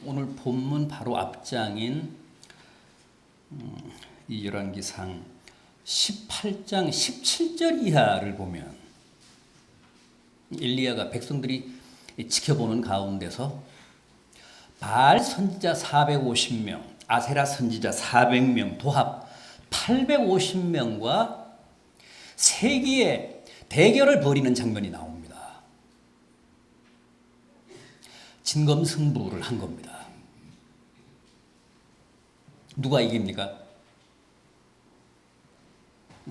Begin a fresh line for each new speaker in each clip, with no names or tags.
오늘 본문 바로 앞장인 이 열왕기상 18장 17절 이하를 보면 엘리야가 백성들이 지켜보는 가운데서 바알 선지자 450명, 아세라 선지자 400명, 도합 850명과 세기의 대결을 벌이는 장면이 나옵니다. 진검승부를 한 겁니다. 누가 이깁니까?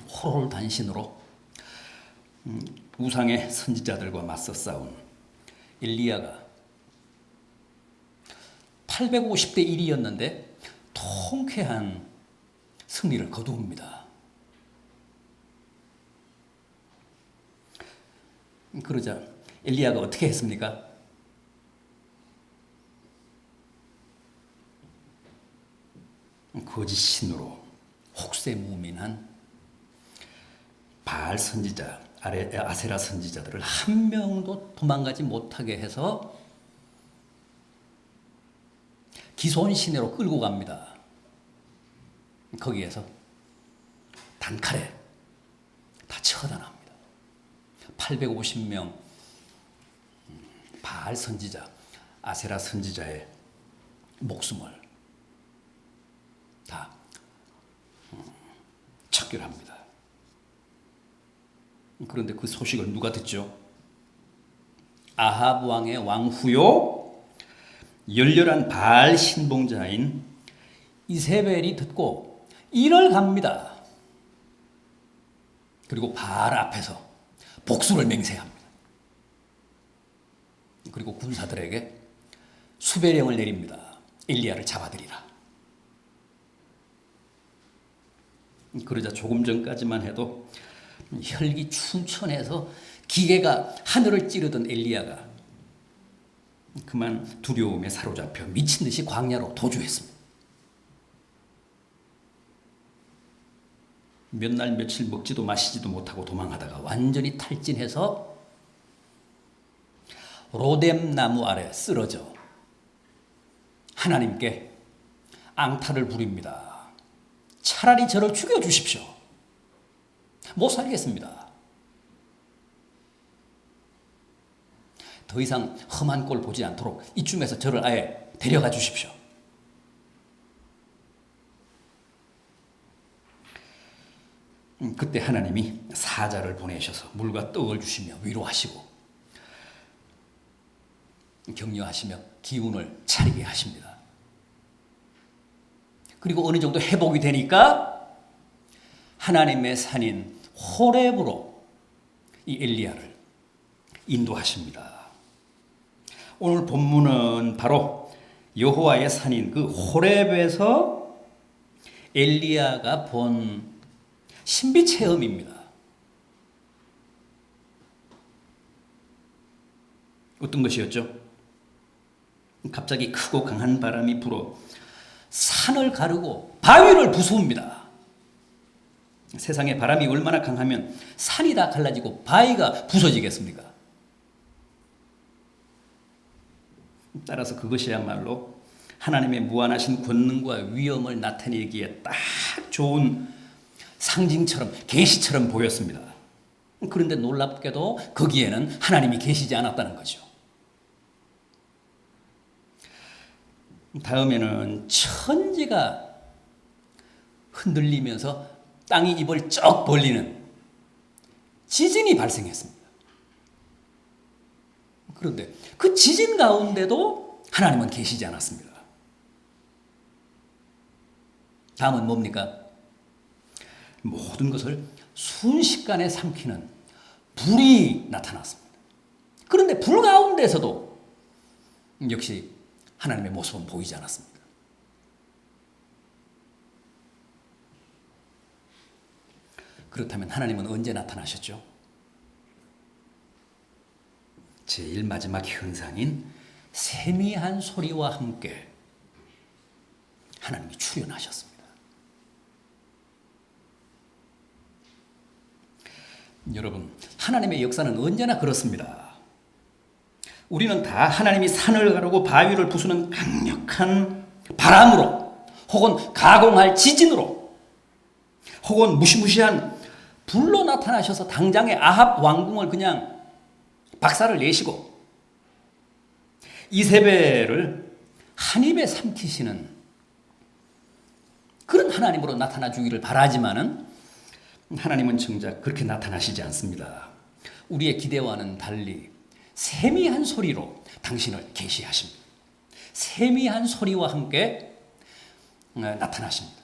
호롤단신으로 우상의 선지자들과 맞서 싸운 엘리야가 850대 1이었는데 통쾌한 승리를 거두옵니다. 그러자 엘리야가 어떻게 했습니까? 거짓 신으로 혹세무민한 바알 선지자, 아세라 선지자들을 한 명도 도망가지 못하게 해서 기손 시내로 끌고 갑니다. 거기에서 단칼에 다 처단합니다. 850명 바알 선지자, 아세라 선지자의 목숨을 다 척결합니다. 그런데 그 소식을 누가 듣죠? 아합 왕의 왕후요 열렬한 바알 신봉자인 이세벨이 듣고 일을 갑니다. 그리고 바알 앞에서 복수를 맹세합니다. 그리고 군사들에게 수배령을 내립니다. 엘리야를 잡아들이라. 그러자 조금 전까지만 해도 혈기 충천해서 기계가 하늘을 찌르던 엘리야가 그만 두려움에 사로잡혀 미친 듯이 광야로 도주했습니다. 몇 날 며칠 먹지도 마시지도 못하고 도망하다가 완전히 탈진해서 로뎀 나무 아래 쓰러져 하나님께 앙탈을 부립니다. 차라리 저를 죽여주십시오. 못 살겠습니다. 더 이상 험한 꼴 보지 않도록 이쯤에서 저를 아예 데려가 주십시오. 그때 하나님이 사자를 보내셔서 물과 떡을 주시며 위로하시고 격려하시며 기운을 차리게 하십니다. 그리고 어느 정도 회복이 되니까 하나님의 산인 호렙으로 이 엘리야를 인도하십니다. 오늘 본문은 바로 여호와의 산인 그 호렙에서 엘리야가 본 신비 체험입니다. 어떤 것이었죠? 갑자기 크고 강한 바람이 불어 산을 가르고 바위를 부수옵니다. 세상에 바람이 얼마나 강하면 산이 다 갈라지고 바위가 부서지겠습니까? 따라서 그것이야말로 하나님의 무한하신 권능과 위엄을 나타내기에 딱 좋은 상징처럼 계시처럼 보였습니다. 그런데 놀랍게도 거기에는 하나님이 계시지 않았다는 거죠. 다음에는 천지가 흔들리면서 땅이 입을 쩍 벌리는 지진이 발생했습니다. 그런데 그 지진 가운데도 하나님은 계시지 않았습니다. 다음은 뭡니까? 모든 것을 순식간에 삼키는 불이 나타났습니다. 그런데 불 가운데서도 역시 하나님의 모습은 보이지 않았습니다. 그렇다면 하나님은 언제 나타나셨죠? 제일 마지막 현상인 세미한 소리와 함께 하나님이 출현하셨습니다. 여러분, 하나님의 역사는 언제나 그렇습니다. 우리는 다 하나님이 산을 가르고 바위를 부수는 강력한 바람으로 혹은 가공할 지진으로 혹은 무시무시한 불로 나타나셔서 당장의 아합 왕궁을 그냥 박살을 내시고 이세벨을 한 입에 삼키시는 그런 하나님으로 나타나 주기를 바라지만은 하나님은 정작 그렇게 나타나시지 않습니다. 우리의 기대와는 달리 세미한 소리로 당신을 계시하십니다. 세미한 소리와 함께 나타나십니다.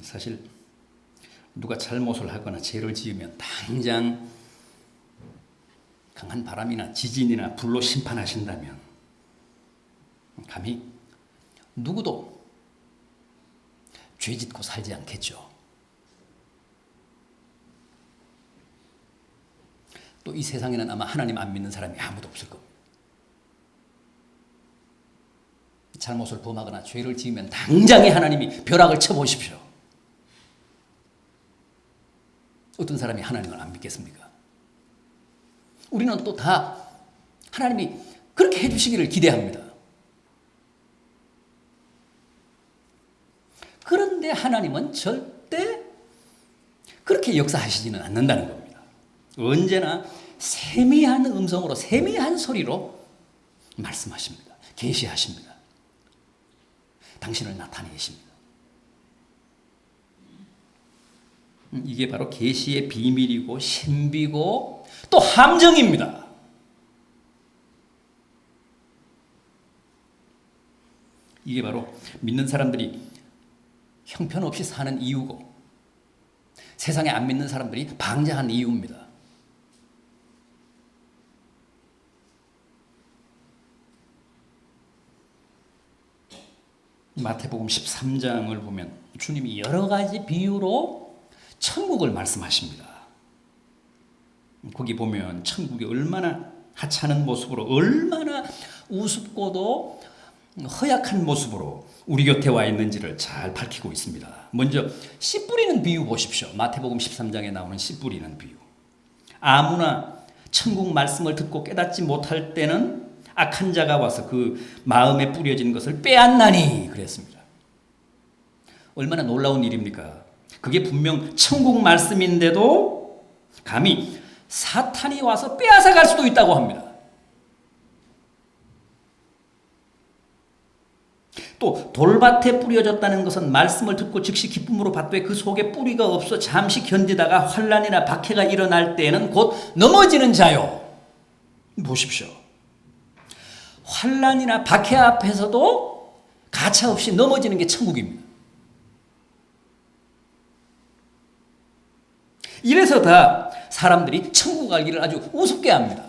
사실 누가 잘못을 하거나 죄를 지으면 당장 강한 바람이나 지진이나 불로 심판하신다면 감히 누구도 죄 짓고 살지 않겠죠. 또 이 세상에는 아마 하나님 안 믿는 사람이 아무도 없을 겁니다. 잘못을 범하거나 죄를 지으면 당장에 하나님이 벼락을 쳐보십시오. 어떤 사람이 하나님을 안 믿겠습니까? 우리는 또 다 하나님이 그렇게 해주시기를 기대합니다. 그런데 하나님은 절대 그렇게 역사하시지는 않는다는 겁니다. 언제나 세미한 음성으로 세미한 소리로 말씀하십니다. 계시하십니다. 당신을 나타내십니다. 이게 바로 계시의 비밀이고 신비고 또 함정입니다. 이게 바로 믿는 사람들이 형편없이 사는 이유고 세상에 안 믿는 사람들이 방자한 이유입니다. 마태복음 13장을 보면 주님이 여러 가지 비유로 천국을 말씀하십니다. 거기 보면 천국이 얼마나 하찮은 모습으로 얼마나 우습고도 허약한 모습으로 우리 곁에 와 있는지를 잘 밝히고 있습니다. 먼저 씨 뿌리는 비유 보십시오. 마태복음 13장에 나오는 씨 뿌리는 비유. 아무나 천국 말씀을 듣고 깨닫지 못할 때는 악한 자가 와서 그 마음에 뿌려진 것을 빼앗나니 그랬습니다. 얼마나 놀라운 일입니까? 그게 분명 천국 말씀인데도 감히 사탄이 와서 빼앗아 갈 수도 있다고 합니다. 또 돌밭에 뿌려졌다는 것은 말씀을 듣고 즉시 기쁨으로 받되 그 속에 뿌리가 없어 잠시 견디다가 환난이나 박해가 일어날 때에는 곧 넘어지는 자요. 보십시오. 환난이나 박해 앞에서도 가차없이 넘어지는 게 천국입니다. 이래서 다 사람들이 천국 가기를 아주 우습게 합니다.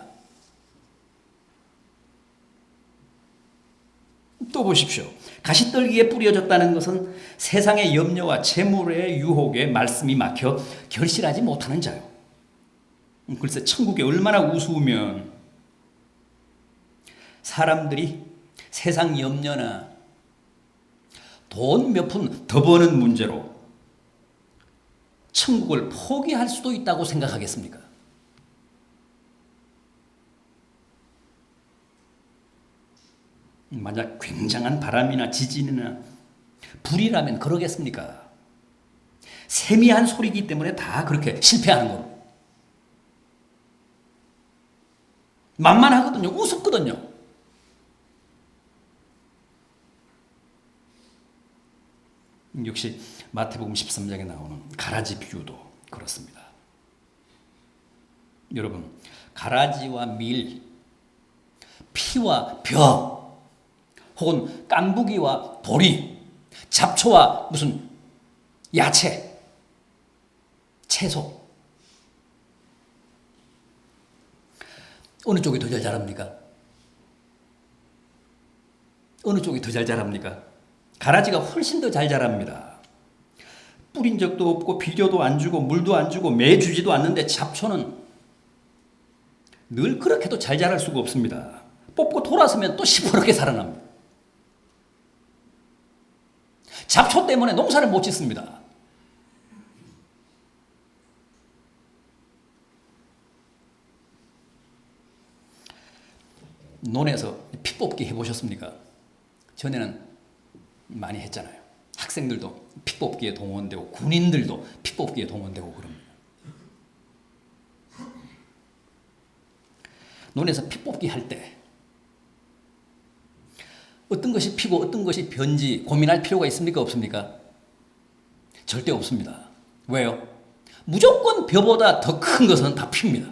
또 보십시오. 가시떨기에 뿌려졌다는 것은 세상의 염려와 재물의 유혹에 말씀이 막혀 결실하지 못하는 자요. 글쎄 천국이 얼마나 우스우면 사람들이 세상 염려나 돈 몇 푼 더 버는 문제로 천국을 포기할 수도 있다고 생각하겠습니까? 만약 굉장한 바람이나 지진이나 불이라면 그러겠습니까? 세미한 소리이기 때문에 다 그렇게 실패하는 거로. 만만하거든요. 우습거든요. 역시 마태복음 13장에 나오는 가라지 비유도 그렇습니다. 여러분, 가라지와 밀, 피와 벼, 혹은 깐부기와 보리, 잡초와 무슨 야채, 채소, 어느 쪽이 더 잘 자랍니까? 어느 쪽이 더 잘 자랍니까? 가라지가 훨씬 더 잘 자랍니다. 뿌린 적도 없고 비료도 안 주고 물도 안 주고 매 주지도 않는데 잡초는 늘 그렇게도 잘 자랄 수가 없습니다. 뽑고 돌아서면 또 시퍼렇게 살아납니다. 잡초 때문에 농사를 못 짓습니다. 논에서 피 뽑기 해보셨습니까? 전에는 많이 했잖아요. 학생들도 피 뽑기에 동원되고 군인들도 피 뽑기에 동원되고 그럽니다. 논에서 피 뽑기 할 때 어떤 것이 피고 어떤 것이 변지 고민할 필요가 있습니까? 없습니까? 절대 없습니다. 왜요? 무조건 벼보다 더 큰 것은 다 피입니다.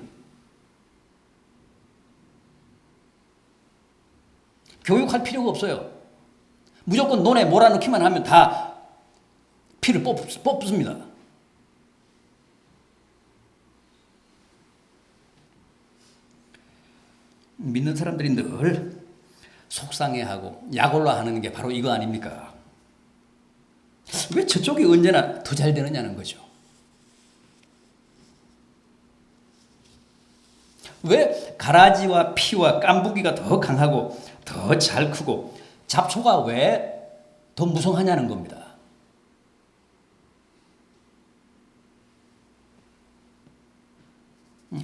교육할 필요가 없어요. 무조건 논에 몰아넣기만 하면 다 피를 뽑습니다. 믿는 사람들이 늘 속상해하고 약올라하는 게 바로 이거 아닙니까? 왜 저쪽이 언제나 더 잘 되느냐는 거죠. 왜 가라지와 피와 깐부기가 더 강하고 더 잘 크고 잡초가 왜 더 무성하냐는 겁니다.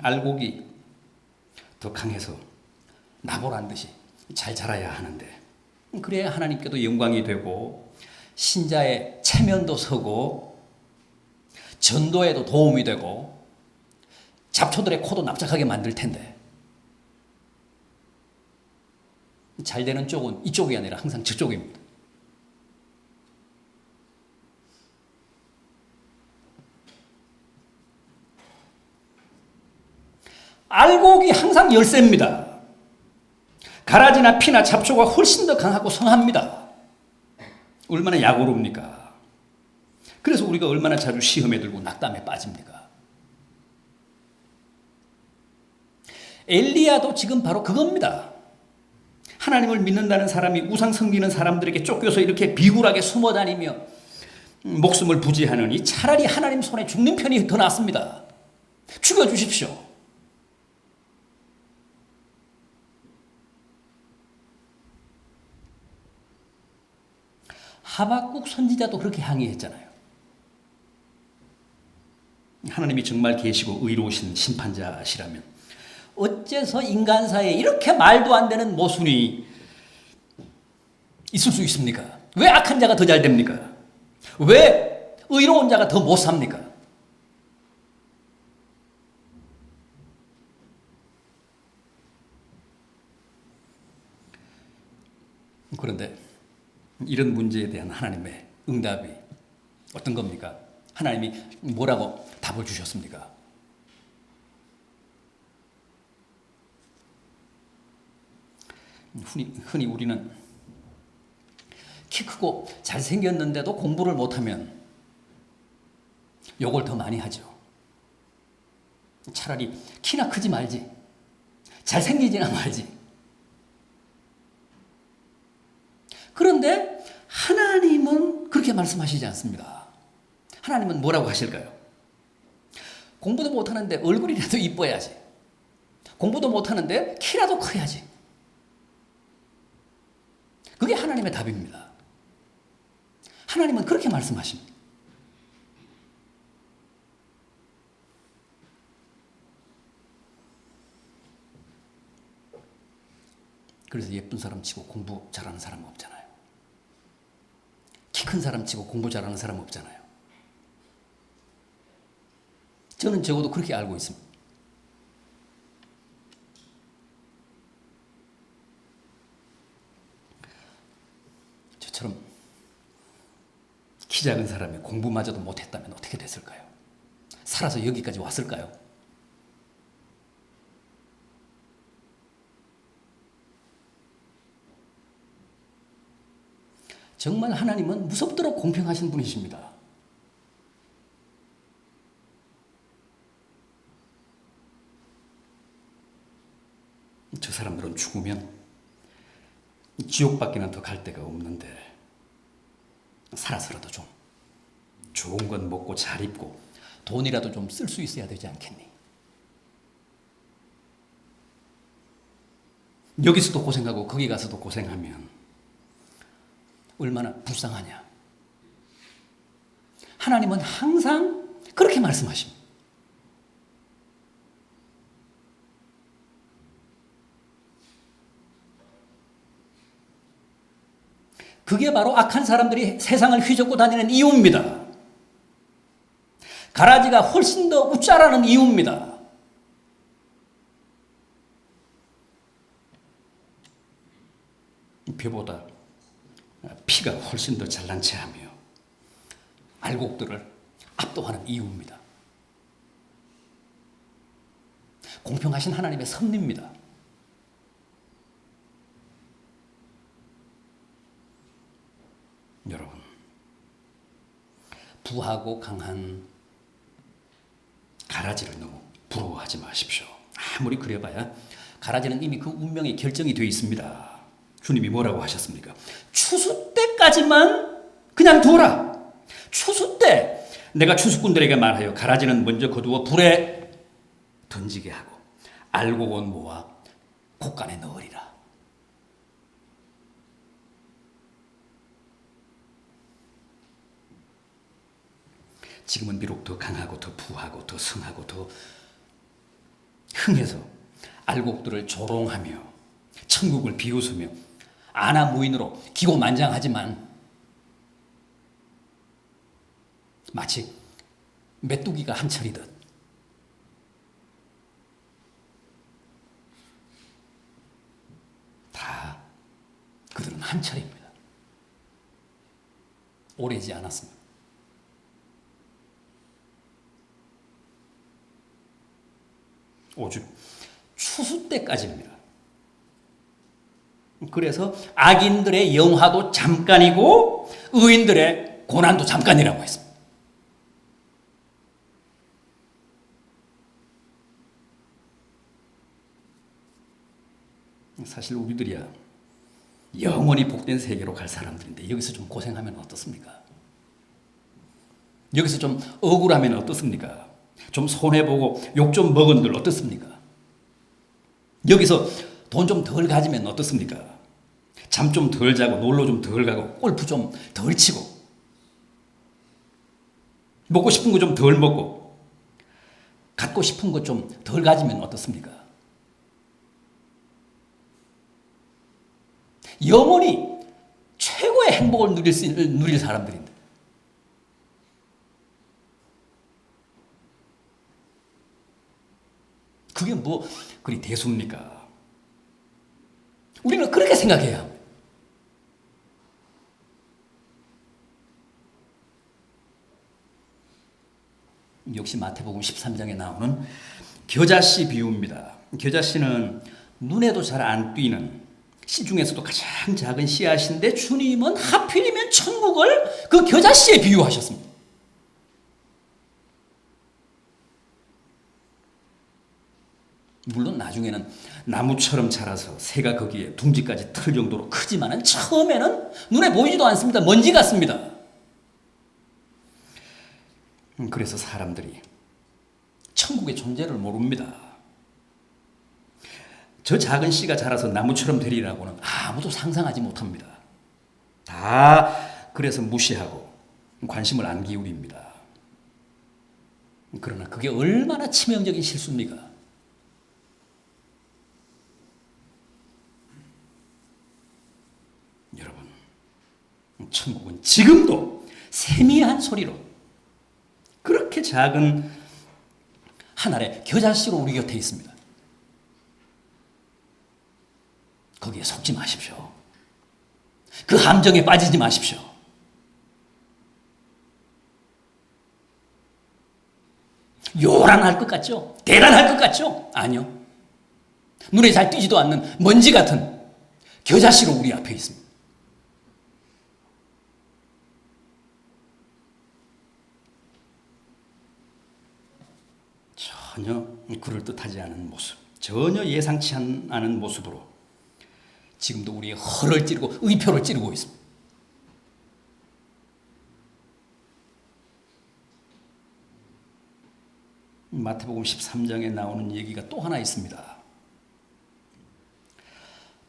알곡이 더 강해서 나보란 듯이 잘 자라야 하는데 그래야 하나님께도 영광이 되고 신자의 체면도 서고 전도에도 도움이 되고 잡초들의 코도 납작하게 만들 텐데 잘 되는 쪽은 이쪽이 아니라 항상 저쪽입니다. 알곡이 항상 열쇠입니다. 가라지나 피나 잡초가 훨씬 더 강하고 성합니다. 얼마나 약오릅니까? 그래서 우리가 얼마나 자주 시험에 들고 낙담에 빠집니까? 엘리야도 지금 바로 그겁니다. 하나님을 믿는다는 사람이 우상 섬기는 사람들에게 쫓겨서 이렇게 비굴하게 숨어 다니며 목숨을 부지하느니 차라리 하나님 손에 죽는 편이 더 낫습니다. 죽여주십시오. 하박국 선지자도 그렇게 항의했잖아요. 하나님이 정말 계시고 의로우신 심판자시라면 어째서 인간사에 이렇게 말도 안 되는 모순이 있을 수 있습니까? 왜 악한 자가 더 잘 됩니까? 왜 의로운 자가 더 못 삽니까? 그런데 이런 문제에 대한 하나님의 응답이 어떤 겁니까? 하나님이 뭐라고 답을 주셨습니까? 흔히 우리는 키 크고 잘생겼는데도 공부를 못하면 욕을 더 많이 하죠. 차라리 키나 크지 말지, 잘생기지나 말지. 그런데 하나님은 그렇게 말씀하시지 않습니다. 하나님은 뭐라고 하실까요? 공부도 못하는데 얼굴이라도 이뻐야지. 공부도 못하는데 키라도 커야지. 그게 하나님의 답입니다. 하나님은 그렇게 말씀하십니다. 그래서 예쁜 사람 치고 공부 잘하는 사람 없잖아요. 키 큰 사람 치고 공부 잘하는 사람 없잖아요. 저는 적어도 그렇게 알고 있습니다. 저처럼 키 작은 사람이 공부마저도 못했다면 어떻게 됐을까요? 살아서 여기까지 왔을까요? 정말 하나님은 무섭도록 공평하신 분이십니다. 저 사람들은 죽으면 지옥밖에는 더 갈 데가 없는데 살아서라도 좀 좋은 건 먹고 잘 입고 돈이라도 좀 쓸 수 있어야 되지 않겠니? 여기서도 고생하고 거기 가서도 고생하면 얼마나 불쌍하냐. 하나님은 항상 그렇게 말씀하십니다. 그게 바로 악한 사람들이 세상을 휘젓고 다니는 이유입니다. 가라지가 훨씬 더 웃자라는 이유입니다. 배보다 피가 훨씬 더 잘난 체하며 알곡들을 압도하는 이유입니다. 공평하신 하나님의 섭리입니다. 여러분, 부하고 강한 가라지를 너무 부러워하지 마십시오. 아무리 그래봐야 가라지는 이미 그 운명이 결정이 되어 있습니다. 주님이 뭐라고 하셨습니까? 추수 때까지만 그냥 둬라. 추수 때 내가 추수꾼들에게 말하여 가라지는 먼저 거두어 불에 던지게 하고 알곡은 모아 곡간에 넣으리라. 지금은 비록 더 강하고 더 부하고 더 성하고 더 흥해서 알곡들을 조롱하며 천국을 비웃으며 아나무인으로 기고만장하지만 마치 메뚜기가 한철이듯 다 그들은 한철입니다. 오래지 않았습니다. 오죽 추수 때까지입니다. 그래서 악인들의 영화도 잠깐이고 의인들의 고난도 잠깐이라고 했습니다. 사실 우리들이야 영원히 복된 세계로 갈 사람들인데 여기서 좀 고생하면 어떻습니까? 여기서 좀 억울하면 어떻습니까? 좀 손해보고 욕 좀 먹은들 어떻습니까? 여기서 돈 좀 덜 가지면 어떻습니까? 잠 좀 덜 자고 놀러 좀 덜 가고 골프 좀 덜 치고 먹고 싶은 거 좀 덜 먹고 갖고 싶은 거 좀 덜 가지면 어떻습니까? 영원히 최고의 행복을 누릴 사람들인데 그게 뭐 그리 대수입니까? 우리는 그렇게 생각해야 합니다. 역시 마태복음 13장에 나오는 겨자씨 비유입니다. 겨자씨는 눈에도 잘 안 띄는 씨 중에서도 가장 작은 씨앗인데 주님은 하필이면 천국을 그 겨자씨에 비유하셨습니다. 물론 나중에는 나무처럼 자라서 새가 거기에 둥지까지 틀 정도로 크지만은 처음에는 눈에 보이지도 않습니다. 먼지 같습니다. 그래서 사람들이 천국의 존재를 모릅니다. 저 작은 씨가 자라서 나무처럼 되리라고는 아무도 상상하지 못합니다. 다 그래서 무시하고 관심을 안 기울입니다. 그러나 그게 얼마나 치명적인 실수입니까? 여러분, 천국은 지금도 세미한 소리로 그렇게 작은 한 알의 겨자씨로 우리 곁에 있습니다. 거기에 속지 마십시오. 그 함정에 빠지지 마십시오. 요란할 것 같죠? 대단할 것 같죠? 아니요. 눈에 잘 띄지도 않는 먼지 같은 겨자씨로 우리 앞에 있습니다. 전혀 그럴듯하지 않은 모습, 전혀 예상치 않은 모습으로 지금도 우리의 허를 찌르고 의표를 찌르고 있습니다. 마태복음 13장에 나오는 얘기가 또 하나 있습니다.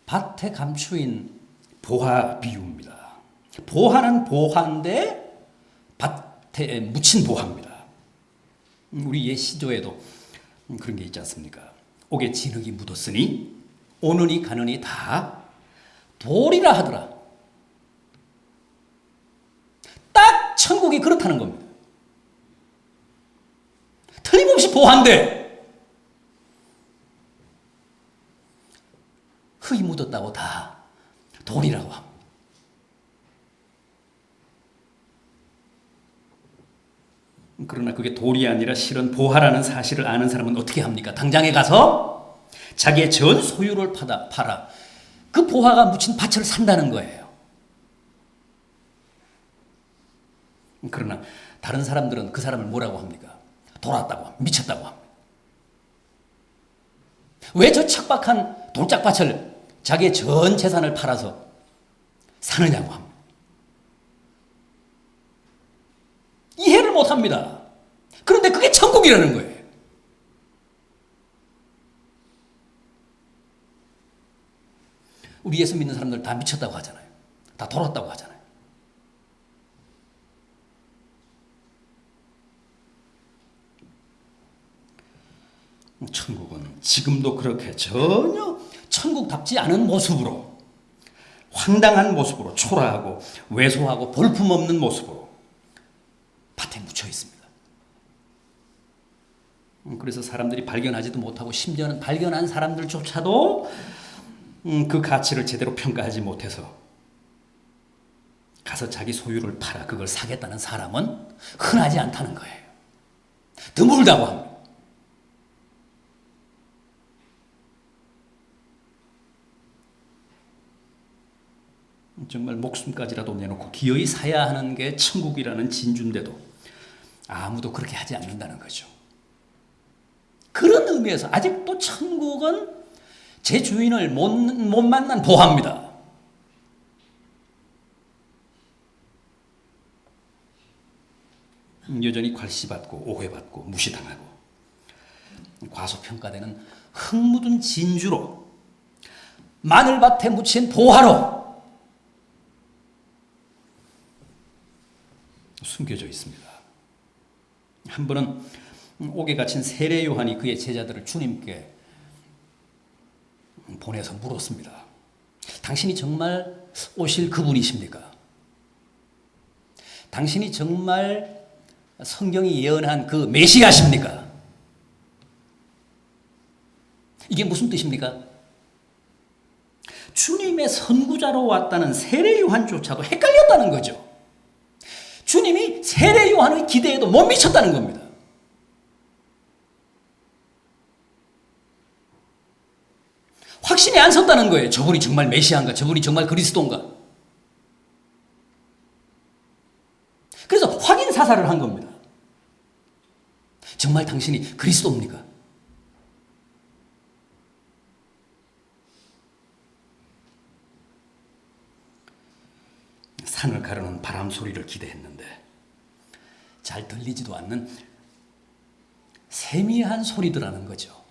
밭에 감추인 보화 비유입니다. 보화는 보화인데 밭에 묻힌 보화입니다. 우리 옛 시조에도 그런 게 있지 않습니까? 옥에 진흙이 묻었으니 오느니 가느니 다 돌이라 하더라. 보한데 흙이 묻었다고 다 돌이라고 합니다. 그러나 그게 돌이 아니라 실은 보화라는 사실을 아는 사람은 어떻게 합니까? 당장에 가서 자기의 전 소유를 팔아 그 보화가 묻힌 밭을 산다는 거예요. 그러나 다른 사람들은 그 사람을 뭐라고 합니까? 돌았다고 합니다. 미쳤다고 합니다. 왜 저 척박한 돌짝밭을 자기의 전 재산을 팔아서 사느냐고 합니다. 이해를 못합니다. 그런데 그게 천국이라는 거예요. 우리 예수 믿는 사람들 다 미쳤다고 하잖아요. 다 돌았다고 하잖아요. 천국은 지금도 그렇게 전혀 천국답지 않은 모습으로, 황당한 모습으로, 초라하고 왜소하고 볼품없는 모습으로 밭에 묻혀 있습니다. 그래서 사람들이 발견하지도 못하고 심지어는 발견한 사람들조차도 그 가치를 제대로 평가하지 못해서 가서 자기 소유를 팔아 그걸 사겠다는 사람은 흔하지 않다는 거예요. 드물다고 합니다. 정말 목숨까지라도 내놓고 기어이 사야 하는 게 천국이라는 진주인데도 아무도 그렇게 하지 않는다는 거죠. 그런 의미에서 아직도 천국은 제 주인을 못 만난 보화입니다. 여전히 괄시받고 오해받고 무시당하고 과소평가되는 흙 묻은 진주로, 마늘밭에 묻힌 보화로 숨겨져 있습니다. 한 번은 옥에 갇힌 세례 요한이 그의 제자들을 주님께 보내서 물었습니다. 당신이 정말 오실 그분이십니까? 당신이 정말 성경이 예언한 그 메시아십니까? 이게 무슨 뜻입니까? 주님의 선구자로 왔다는 세례 요한조차도 헷갈렸다는 거죠. 주님이 세례 요한의 기대에도 못 미쳤다는 겁니다. 확신이 안 섰다는 거예요. 저분이 정말 메시아인가? 저분이 정말 그리스도인가? 그래서 확인 사살을 한 겁니다. 정말 당신이 그리스도입니까? 산을 가르는 바람 소리를 기대했는데 잘 들리지도 않는 세미한 소리더라는 거죠.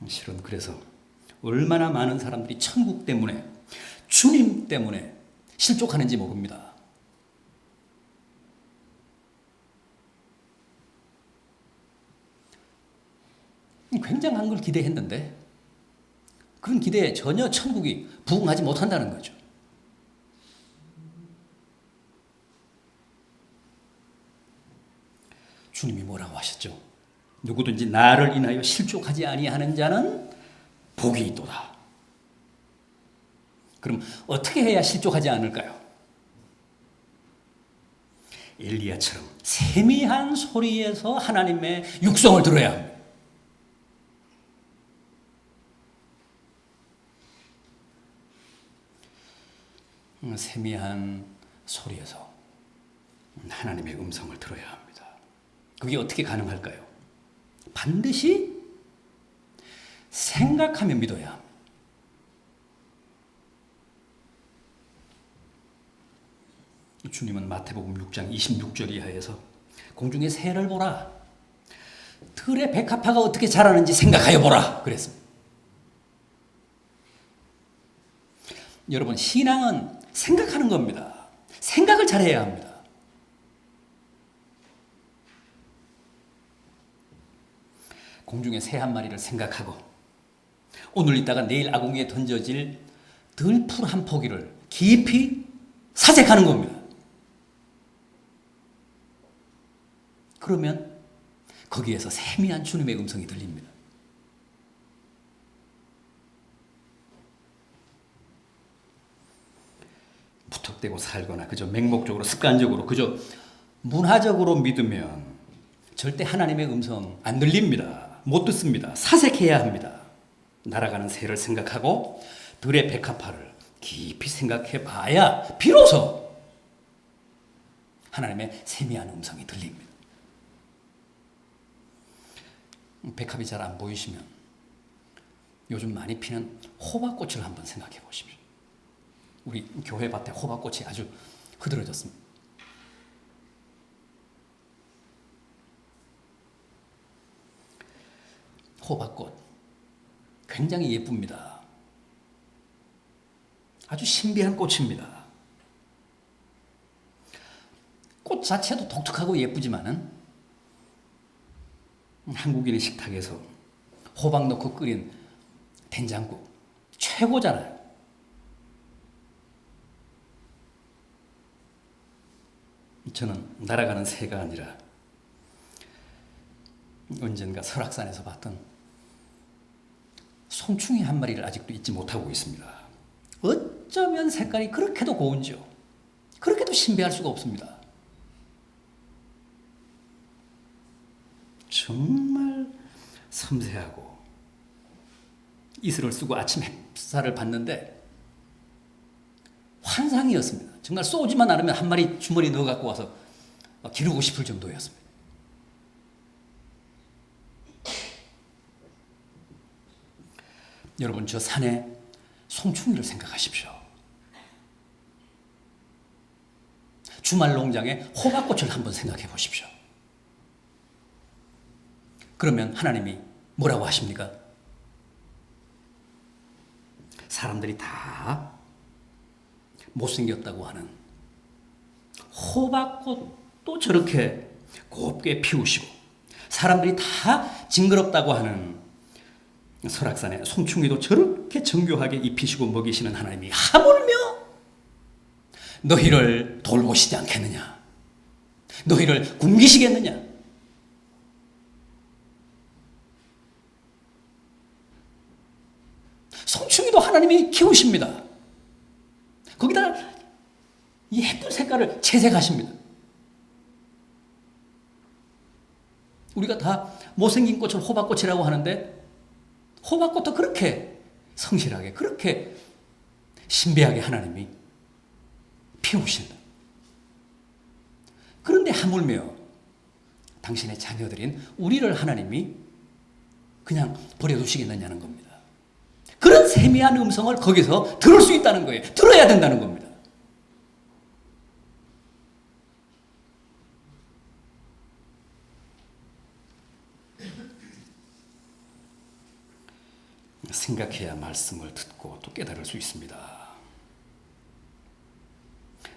실은 그래서 얼마나 많은 사람들이 천국 때문에, 주님 때문에 실족하는지 모릅니다. 굉장한 걸 기대했는데 그런 기대에 전혀 천국이 부응하지 못한다는 거죠. 주님이 뭐라고 하셨죠? 누구든지 나를 인하여 실족하지 아니하는 자는 복이 있도다. 그럼 어떻게 해야 실족하지 않을까요? 엘리야처럼 세미한 소리에서 하나님의 육성을 들어야 합니다. 세미한 소리에서 하나님의 음성을 들어야 합니다. 그게 어떻게 가능할까요? 반드시 생각하며 믿어야 합니다. 주님은 마태복음 6장 26절 이하에서 공중의 새를 보라, 들의 백합화가 어떻게 자라는지 생각하여 보라 그랬습니다. 여러분, 신앙은 생각하는 겁니다. 생각을 잘해야 합니다. 공중의 새 한 마리를 생각하고 오늘 있다가 내일 아궁이에 던져질 들풀 한 포기를 깊이 사색하는 겁니다. 그러면 거기에서 세미한 주님의 음성이 들립니다. 무턱대고 살거나 그저 맹목적으로 습관적으로 그저 문화적으로 믿으면 절대 하나님의 음성 안 들립니다. 못 듣습니다. 사색해야 합니다. 날아가는 새를 생각하고 들의 백합화를 깊이 생각해 봐야 비로소 하나님의 세미한 음성이 들립니다. 백합이 잘 안 보이시면 요즘 많이 피는 호박꽃을 한번 생각해 보십시오. 우리 교회 밭에 호박꽃이 아주 흐드러졌습니다. 호박꽃 굉장히 예쁩니다. 아주 신비한 꽃입니다. 꽃 자체도 독특하고 예쁘지만은 한국인의 식탁에서 호박 넣고 끓인 된장국 최고잖아요. 저는 날아가는 새가 아니라 언젠가 설악산에서 봤던 송충이 한 마리를 아직도 잊지 못하고 있습니다. 어쩌면 색깔이 그렇게도 고운지요. 그렇게도 신비할 수가 없습니다. 정말 섬세하고 이슬을 쓰고 아침 햇살을 봤는데 환상이었습니다. 정말 쏘지만 않으면 한 마리 주머니 넣어 갖고 와서 기르고 싶을 정도였습니다. 여러분 저 산에 송충이를 생각하십시오. 주말 농장에 호박꽃을 한번 생각해 보십시오. 그러면 하나님이 뭐라고 하십니까? 사람들이 다 못생겼다고 하는 호박꽃도 저렇게 곱게 피우시고 사람들이 다 징그럽다고 하는 설악산에 송충이도 저렇게 정교하게 입히시고 먹이시는 하나님이 하물며 너희를 돌보시지 않겠느냐? 너희를 굶기시겠느냐? 송충이도 하나님이 키우십니다. 거기다가 예쁜 색깔을 채색하십니다. 우리가 다 못생긴 꽃을 호박꽃이라고 하는데 호박꽃도 그렇게 성실하게 그렇게 신비하게 하나님이 피우신다. 그런데 하물며 당신의 자녀들인 우리를 하나님이 그냥 버려두시겠느냐는 겁니다. 그런 세미한 음성을 거기서 들을 수 있다는 거예요. 들어야 된다는 겁니다. 생각해야 말씀을 듣고 또 깨달을 수 있습니다.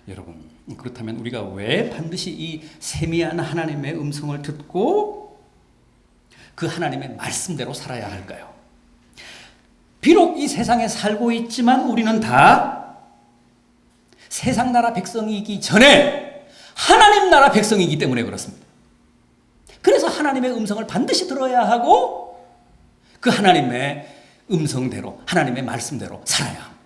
여러분, 그렇다면 우리가 왜 반드시 이 세미한 하나님의 음성을 듣고 그 하나님의 말씀대로 살아야 할까요? 비록 이 세상에 살고 있지만 우리는 다 세상 나라 백성이기 전에 하나님 나라 백성이기 때문에 그렇습니다. 그래서 하나님의 음성을 반드시 들어야 하고 그 하나님의 음성대로 하나님의 말씀대로 살아야 합니다.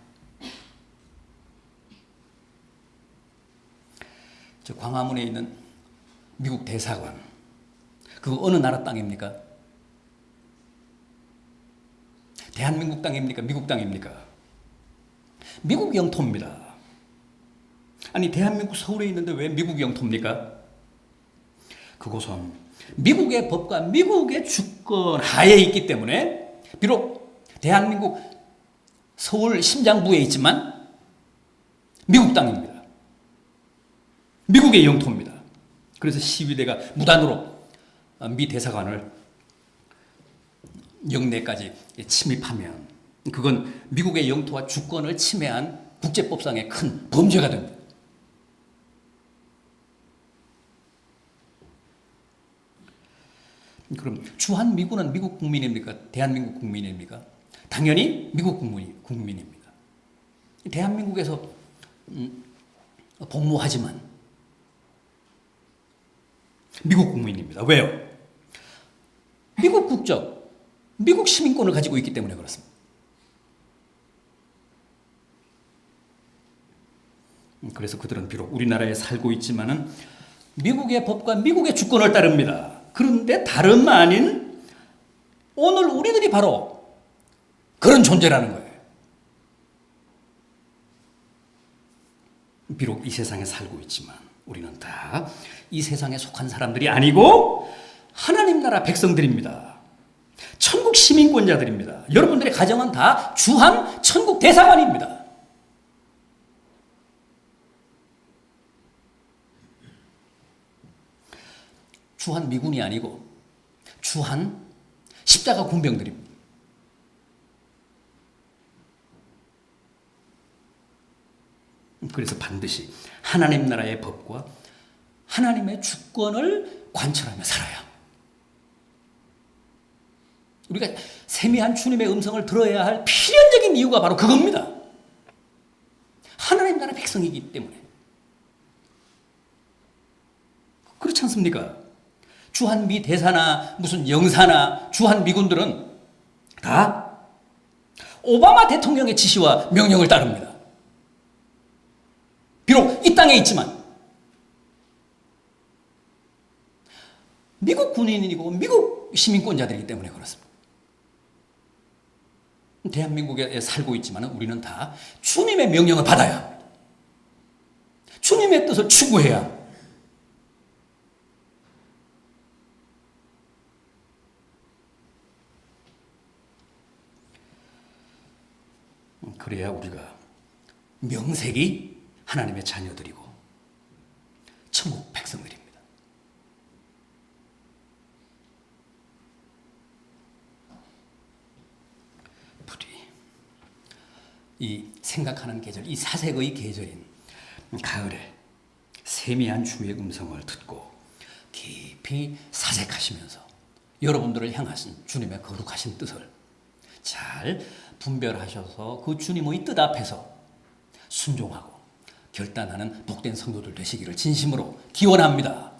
저 광화문에 있는 미국 대사관 그거 어느 나라 땅입니까? 대한민국 땅입니까? 미국 땅입니까? 미국 영토입니다. 아니 대한민국 서울에 있는데 왜 미국 영토입니까? 그곳은 미국의 법과 미국의 주권 하에 있기 때문에 비록 대한민국 서울 심장부에 있지만 미국 땅입니다. 미국의 영토입니다. 그래서 시위대가 무단으로 미 대사관을 영내까지 침입하면 그건 미국의 영토와 주권을 침해한 국제법상의 큰 범죄가 됩니다. 그럼 주한미군은 미국 국민입니까? 대한민국 국민입니까? 당연히 미국 국민입니다. 대한민국에서 복무하지만 미국 국민입니다. 왜요? 미국 국적, 미국 시민권을 가지고 있기 때문에 그렇습니다. 그래서 그들은 비록 우리나라에 살고 있지만은 미국의 법과 미국의 주권을 따릅니다. 그런데 다름 아닌 오늘 우리들이 바로 그런 존재라는 거예요. 비록 이 세상에 살고 있지만 우리는 다 이 세상에 속한 사람들이 아니고 하나님 나라 백성들입니다. 천국 시민권자들입니다. 여러분들의 가정은 다 주한 천국 대사관입니다. 주한 미군이 아니고 주한 십자가 군병들입니다. 그래서 반드시 하나님 나라의 법과 하나님의 주권을 관철하며 살아야 합니다. 우리가 세미한 주님의 음성을 들어야 할 필연적인 이유가 바로 그겁니다. 하나님 나라 백성이기 때문에. 그렇지 않습니까? 주한미 대사나 무슨 영사나 주한미군들은 다 오바마 대통령의 지시와 명령을 따릅니다. 비록 이 땅에 있지만 미국 군인이고 미국 시민권자들이기 때문에 그렇습니다. 대한민국에 살고 있지만 우리는 다 주님의 명령을 받아야 합니다. 주님의 뜻을 추구해야 합니다. 그래야 우리가 명색이 하나님의 자녀들이고 천국 백성들입니다. 부디 이 생각하는 계절, 이 사색의 계절인 가을에 세미한 주의 음성을 듣고 깊이 사색하시면서 여러분들을 향하신 주님의 거룩하신 뜻을 잘 분별하셔서 그 주님의 뜻 앞에서 순종하고 결단하는 복된 성도들 되시기를 진심으로 기원합니다.